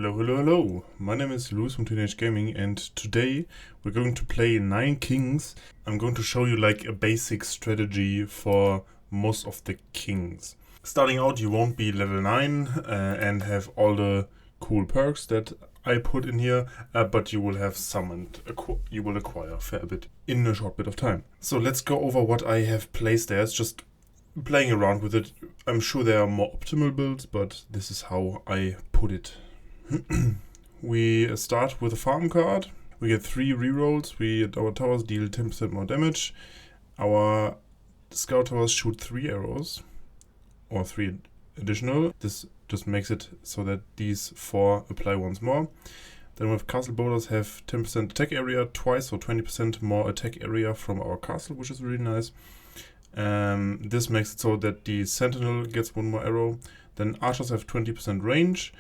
Hello, hello, hello. My name is Louis from TNH Gaming, and today we're going to play 9Kings. I'm going to show you like a basic strategy for most of the kings. Starting out, you won't be level 9 and have all the cool perks that I put in here, but you will have some and you will acquire a fair bit in a short bit of time. So let's go over what I have placed there. It's just playing around with it. I'm sure there are more optimal builds, but this is how I put it. We start with a farm card. We get 3 rerolls. Our towers deal 10% more damage. Our scout towers shoot 3 arrows, or 3 additional. This just makes it so that these 4 apply once more. Then with castle boulders have 10% attack area twice, or 20% more attack area from our castle, which is really nice. This makes it so that the sentinel gets 1 more arrow. Then archers have 20% range.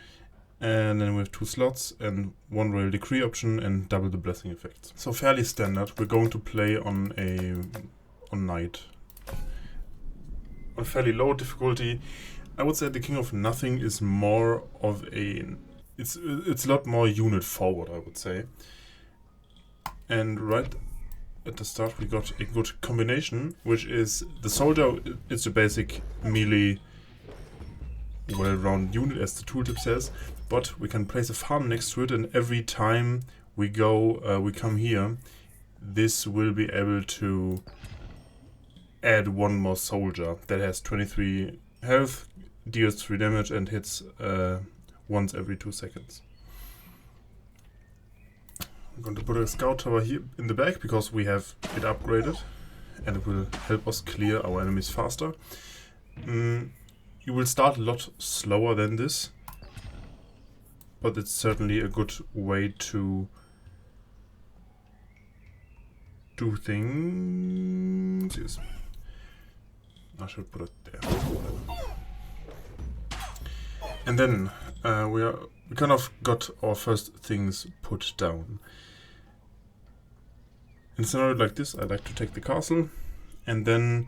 And then we have 2 slots and 1 royal decree option and double the blessing effects. So fairly standard. We're going to play on knight. On fairly low difficulty. I would say the King of Nothing is more of it's a lot more unit forward, I would say. And right at the start we got a good combination, which is the soldier. It's a basic melee well-rounded unit, as the tooltip says, but we can place a farm next to it, and every time we come here, this will be able to add 1 more soldier that has 23 health, deals 3 damage, and hits once every 2 seconds. I'm going to put a scout tower here in the back because we have it upgraded, and it will help us clear our enemies faster. You will start a lot slower than this, but it's certainly a good way to do things. Yes. I should put it there. And then we kind of got our first things put down. In a scenario like this, I like to take the castle, and then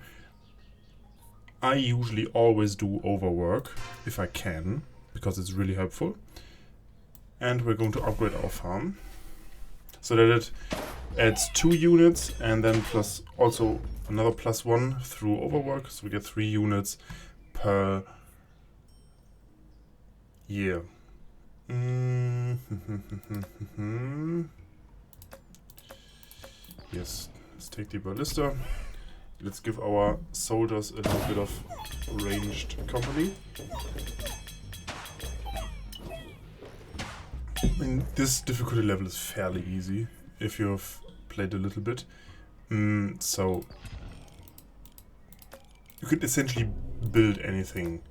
I usually always do overwork, if I can, because it's really helpful. And we're going to upgrade our farm, so that it adds 2 units, and then plus also another +1 through overwork, so we get 3 units per year. Yes, let's take the ballista. Let's give our soldiers a little bit of ranged company. I mean, this difficulty level is fairly easy if you've played a little bit. So you could essentially build anything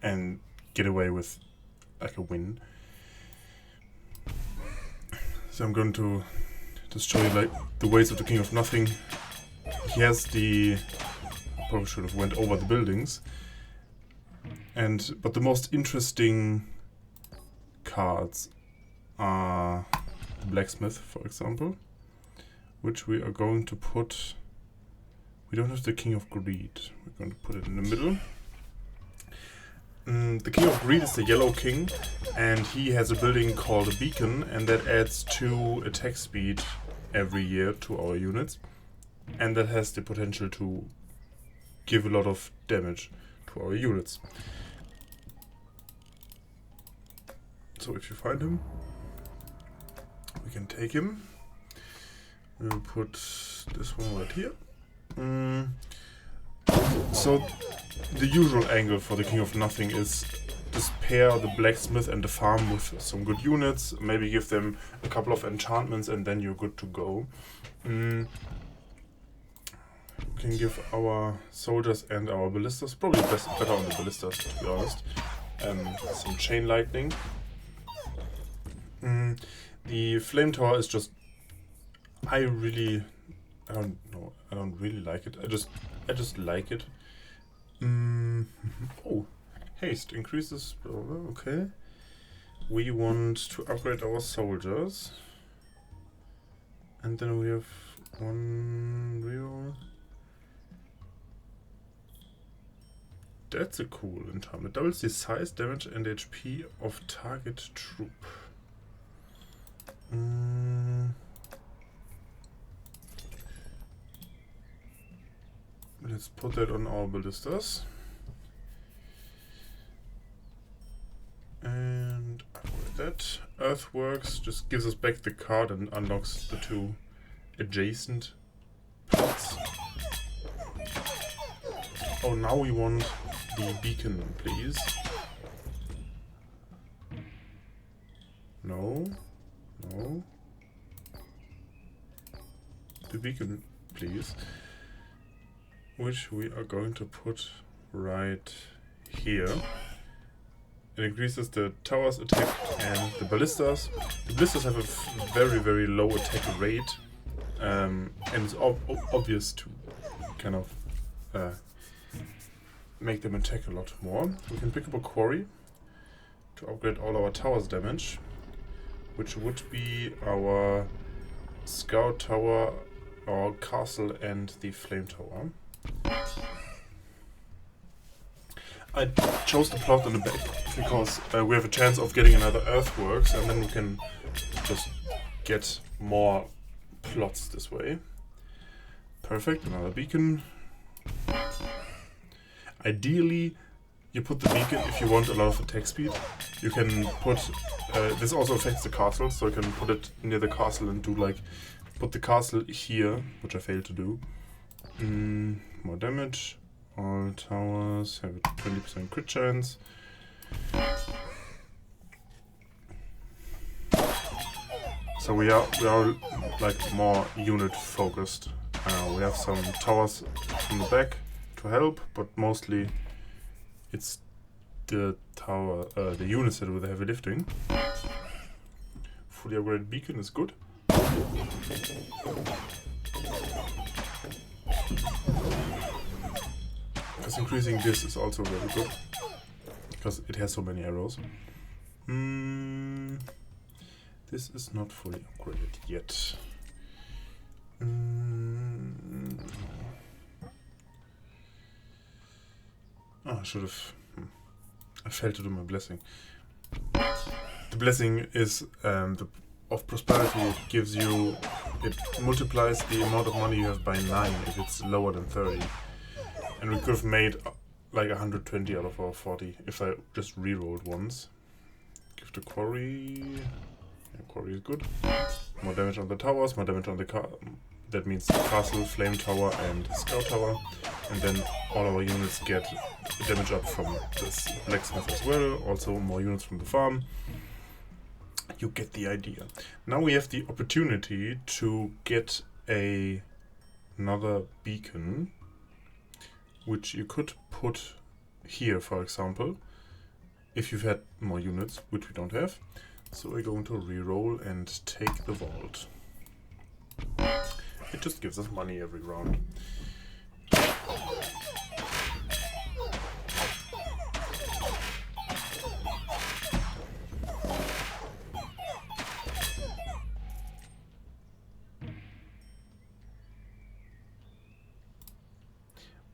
and get away with like a win. So I'm going to just show you like the ways of the King of Nothing. He has probably should have went over the buildings, but the most interesting cards are the blacksmith, for example, which we are going to put. We don't have the King of Greed. We're going to put it in the middle. The King of Greed is the yellow king, and he has a building called a beacon, and that adds 2 attack speed every year to our units. And that has the potential to give a lot of damage to our units. So if you find him, we can take him. We'll put this one right here. So the usual angle for the King of Nothing is just pair the blacksmith and the farm with some good units, maybe give them a couple of enchantments, and then you're good to go. We can give our soldiers and our ballistas, probably better on the ballistas, to be honest, some chain lightning. The flame tower is just, I don't know, I don't really like it. I just like it. Oh, haste increases. Okay, we want to upgrade our soldiers, and then we have 1 real That's a cool enchantment. Doubles the size, damage, and HP of target troop. Let's put that on our ballistas. And upgrade that. Earthworks just gives us back the card and unlocks the 2 adjacent plots. Oh, now we want the beacon, please. No. No. The beacon, please. Which we are going to put right here. It increases the tower's attack and the ballistas. The ballistas have a very, very low attack rate. And it's obvious to kind of make them attack a lot more. We can pick up a quarry to upgrade all our towers damage, which would be our scout tower, our castle, and the flame tower. I chose the plot in the back because we have a chance of getting another earthworks, and then we can just get more plots this way. Perfect, another beacon. Ideally, you put the beacon if you want a lot of attack speed. You can put, this also affects the castle, so you can put it near the castle and do like, put the castle here, which I failed to do. More damage. All towers have a 20% crit chance. So we are like more unit focused. We have some towers in the back to help, but mostly it's the tower, the units that with heavy lifting. Fully upgraded beacon is good. Because increasing this is also very good, because it has so many arrows. This is not fully upgraded yet. Oh, I should have. I failed to do my blessing. The blessing is of prosperity. It gives you. It multiplies the amount of money you have by 9 if it's lower than 30. And we could have made like 120 out of our 40 if I just rerolled once. Give the quarry. Yeah, quarry is good. More damage on the towers, more damage on the car. That means castle, flame tower, and scout tower. And then all our units get damage up from this blacksmith as well. Also more units from the farm. You get the idea. Now we have the opportunity to get another beacon, which you could put here, for example, if you've had more units, which we don't have. So we're going to reroll and take the vault. It just gives us money every round.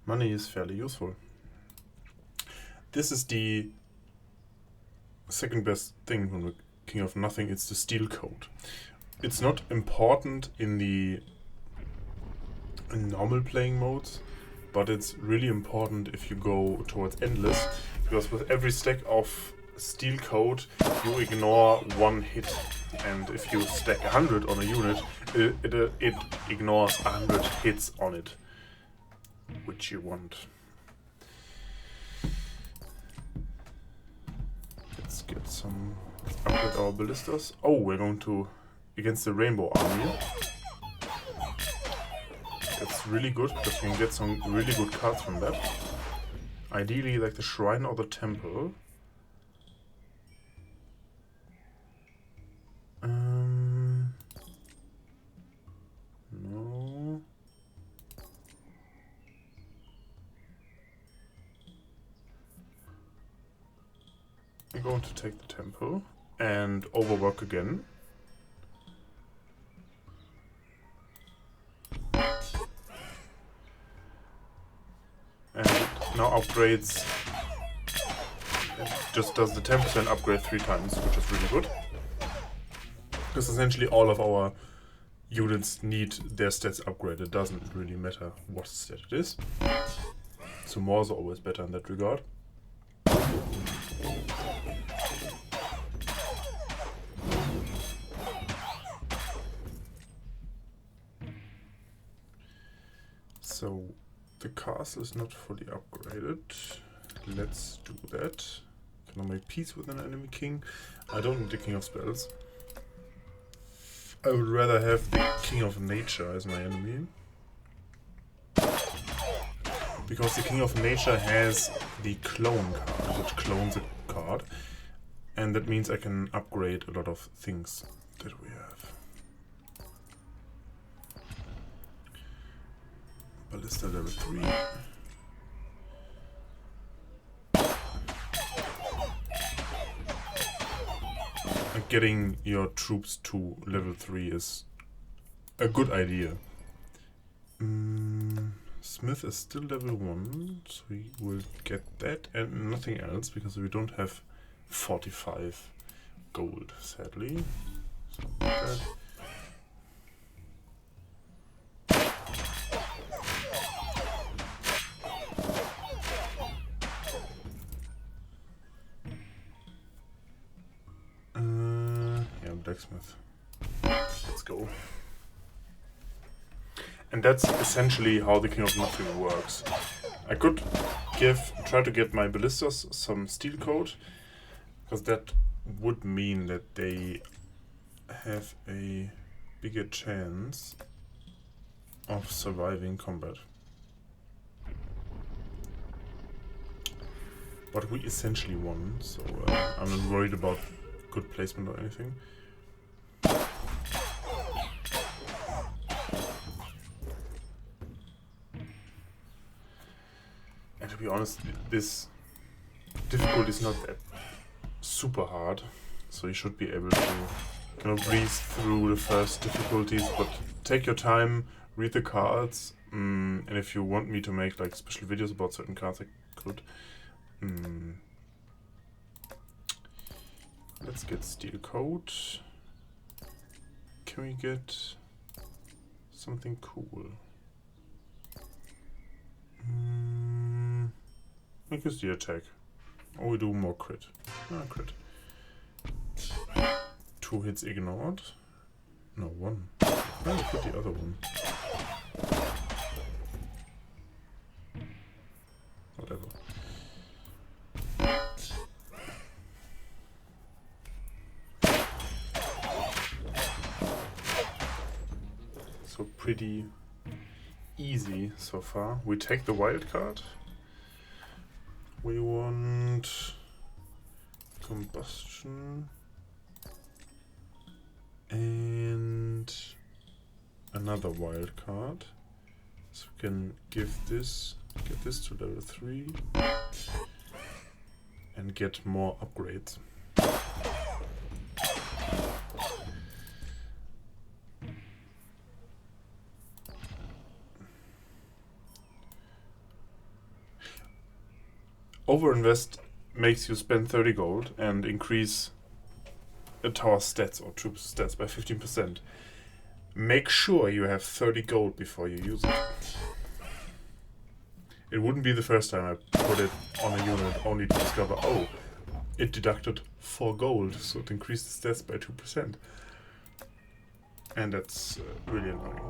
Money is fairly useful. This is the second best thing when we're king of nothing. It's the steel code. It's not important in the normal playing modes, but it's really important if you go towards endless, because with every stack of steel code you ignore 1 hit, and if you stack 100 on a unit, it ignores 100 hits on it, which you want. Let's get some, upgrade our ballistas. Oh, we're going to against the rainbow army. That's really good because we can get some really good cards from that. Ideally like the shrine or the temple. No. I'm going to take the temple and overwork again. And now upgrades just does the 10% upgrade 3 times, which is really good. Because essentially all of our units need their stats upgraded. It doesn't really matter what stat it is. So more is always better in that regard. So the castle is not fully upgraded. Let's do that. Can I make peace with an enemy king? I don't need the king of spells. I would rather have the king of nature as my enemy. Because the king of nature has the clone card, which clones a card. And that means I can upgrade a lot of things that we have. Ballista level 3. And getting your troops to level 3 is a good idea. Smith is still level 1, so we will get that and nothing else because we don't have 45 gold, sadly. So that. Yeah, blacksmith. Let's go. And that's essentially how the King of Nothing works. I could try to get my ballistas some steel coat, because that would mean that they have a bigger chance of surviving combat. But we essentially won, so I'm not worried about good placement or anything. And to be honest, this difficulty is not that super hard, so you should be able to kind of breeze through the first difficulties, but take your time, read the cards, and if you want me to make like special videos about certain cards, I could. Let's get steel coat. Can we get something cool? Make us the attack. Or we do more crit. Ah, crit. 2 hits ignored. No, 1. Where did I put the other one? Whatever. So pretty easy so far. We take the wild card. We want combustion and another wild card. So we can give this, get this to level 3 and get more upgrades. Overinvest makes you spend 30 gold and increase a tower's stats or troops' stats by 15%. Make sure you have 30 gold before you use it. It wouldn't be the first time I put it on a unit only to discover, oh, it deducted 4 gold, so it increased the stats by 2%. And that's really annoying.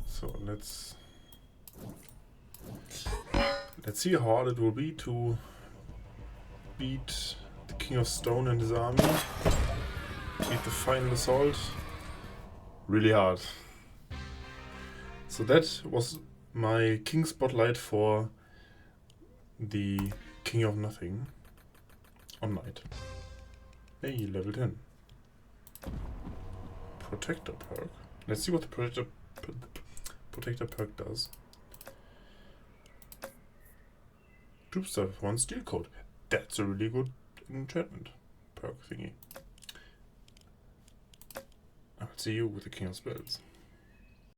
So let's see how hard it will be to beat the King of Stone and his army. Beat the final assault. Really hard. So that was my King Spotlight for the King of Nothing on Knight. Hey, level 10. Protector perk. Let's see what the Protector perk does. Troop stuff, 1 steel coat. That's a really good enchantment perk thingy. I'll see you with the King of Spells.